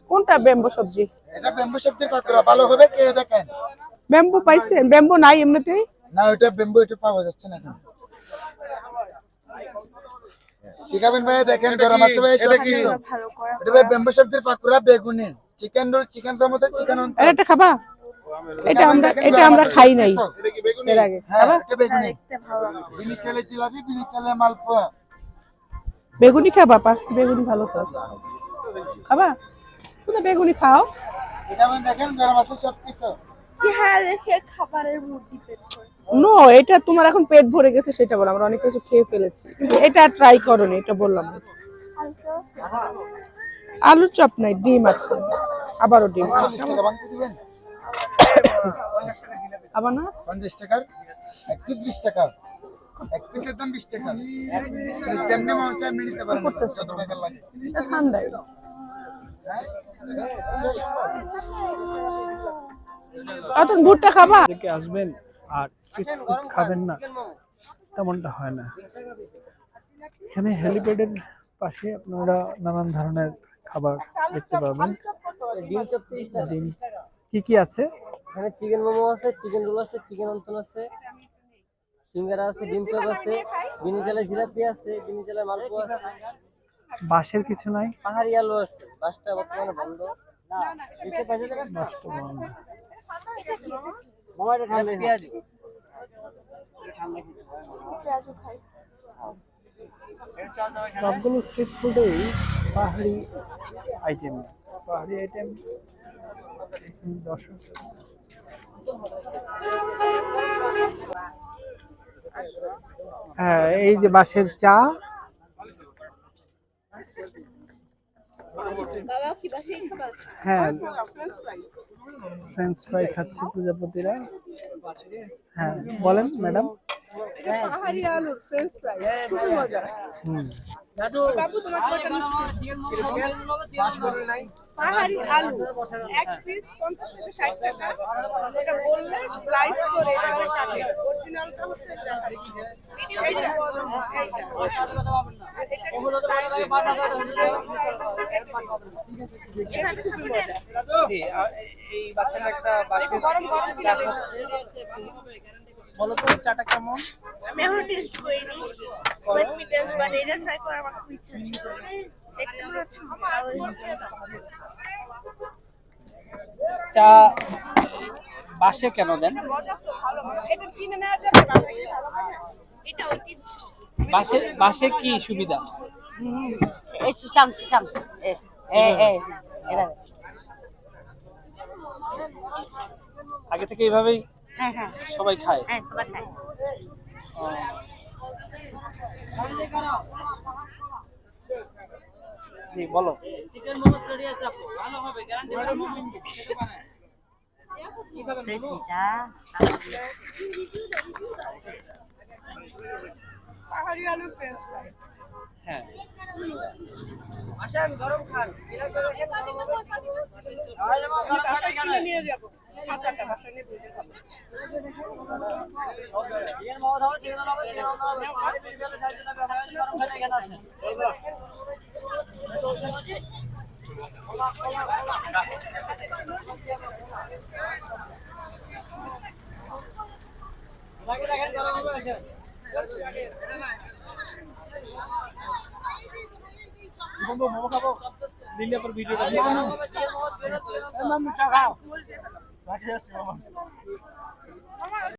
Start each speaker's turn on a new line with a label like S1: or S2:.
S1: কোনটা বেম্বো সবজি?
S2: এটা বেম্বু সবজির পাকোড়া ভালো হবে, কে দেখেন?
S1: বেম্বো পাইছেন? বেম্বো নাই এমনিতেই।
S2: না ওটা বেম্বু, এটা পাওয়া যাচ্ছে না এখন। কি খাবেন ভাই? দেখেন গরম আছে ভাই, সব কিছু। এটা ভাই বেম্বু সবজির পাকোড়া, বেগুনি, chicken roll, chicken samosa, chicken অন্তর।
S1: এটা খাবা? এটা আমরা খাই নাই এর আগে। খাবা?
S2: এটা বেগুনি, বিনি চালে জিলাপি, বিনি চালে মালপোয়া।
S1: বেগুনি খাবা? বেগুনি ভালো তো। খাবা? তুমি বেগুনি খাও।
S2: কি খাবেন? দেখেন গরম আছে সব কিছু।
S3: চেহারা দেখে খাবারের মুড ডিপেন্ড করে।
S1: নো, এটা তোমার এখন পেট ভরে গেছে সেটা বল, আমরা অনেক কিছু খেয়ে ফেলেছি, কিন্তু এটা ট্রাই করোনি, এটা বললাম। আলুর চপ নাই, ডিম আছে, আবারও ডিম।
S2: 40 টাকা ভাঙতে দিবেন?
S1: আবার না
S2: 50 টাকার এক পিস 20 টাকা, এক পিসের দাম 20 টাকা। যেমনি মন চায় আপনি নিতে পারেন, যত টাকা লাগে।
S1: ঠান্ডায় এখন ভুট্টা খাবা?
S4: থেকে আসবেন আর স্ট্রিট ফুড খাবেন না, তেমনটা হয় না। এখানে হেলিপ্যাডের পাশে আপনারা নানান ধরনের খাবার দেখতে পাবেন। ডিম কি কি আছে?
S5: এখানে চিকেন মোমো আছে, চিকেন রোল আছে, চিকেন অন্তন আছে, সিঙ্গারা আছে, ডিম চপ আছে, বিনি চালে জিলাপি আছে, বিনি চালে মালপোয়া আছে।
S4: বাঁশের কিছু নাই?
S5: পাহাড়ি আলু আছে, বাসটা বর্তমানে বন্ধ।
S4: বাঁশটা বন্ধ।
S5: পেঁয়াজি
S4: সবগুলো স্ট্রিট ফুডেই পাহাড়ি আইটেম, পাহাড়ি আইটেম। দর্শক হ্যাঁ, এই যে বাঁশের চা, হ্যাঁ ফ্রেঞ্চ ফ্রাই খাচ্ছে প্রজাপতিরা। হ্যাঁ বলেন ম্যাডাম।
S1: পাহাড়ি আলুর ফ্রেঞ্চ ফ্রাই খুবই মজা। বাবু তোমার কয়টা পাহাড়ি আলু এক পিস 50 থেকে 60 টাকা। এটা বললে স্লাইস করে এভাবে কাটে। অরিজিনালটা হচ্ছে এটা। এইটা
S4: এই বাচ্চাটা একটা বাঁশের চা খাচ্ছে। বলো তো চাটা কেমন?
S3: আমি এখন টেস্ট করিনি, লেট মি টেস্ট, বাট এটা ট্রাই করার আমার খুব ইচ্ছা ছিল। দেখতে মনে হচ্ছে খুব ভালোই হবে।
S4: চা বাঁশে কেন দেন?
S1: এটা কিনে নেওয়া যাবে বাসায় গিয়ে ভালো লাগে।
S3: এটা ঐতিহ্য।
S4: বাঁশে কি সুবিধা?
S6: এই সুচাম এভাবে।
S4: আগে থেকে এইভাবেই
S6: হ্যাঁ হ্যাঁ
S4: সবাই খায়?
S6: হ্যাঁ, সবাই খায়।
S4: ও। জি বলো। চিকেন মোমো রেডি আছে আপু, ভালো হবে গ্যারান্টি আছে।
S1: পাহাড়ি আলুর ফ্রেঞ্চ ফ্রাই।
S4: হ্যাঁ
S5: আসেন গরম খান।
S1: বাসায় কিনে নিয়ে যাবো, কাঁচাটা বাসায় নিয়ে ভেজে খাবো।
S5: চিকেন মোমো দাও, চিকেন দাও, চিকেন দাও, আর বিল বিল সাইজ না গরম খান এখানে আসেন। লাগে দেখেন গরম হবে আসেন।
S2: বন্ধু মোমো খাবো?
S4: দিলে পর ভিডিওটা
S2: চা খাও, চা খেয়ে আসছি মামা।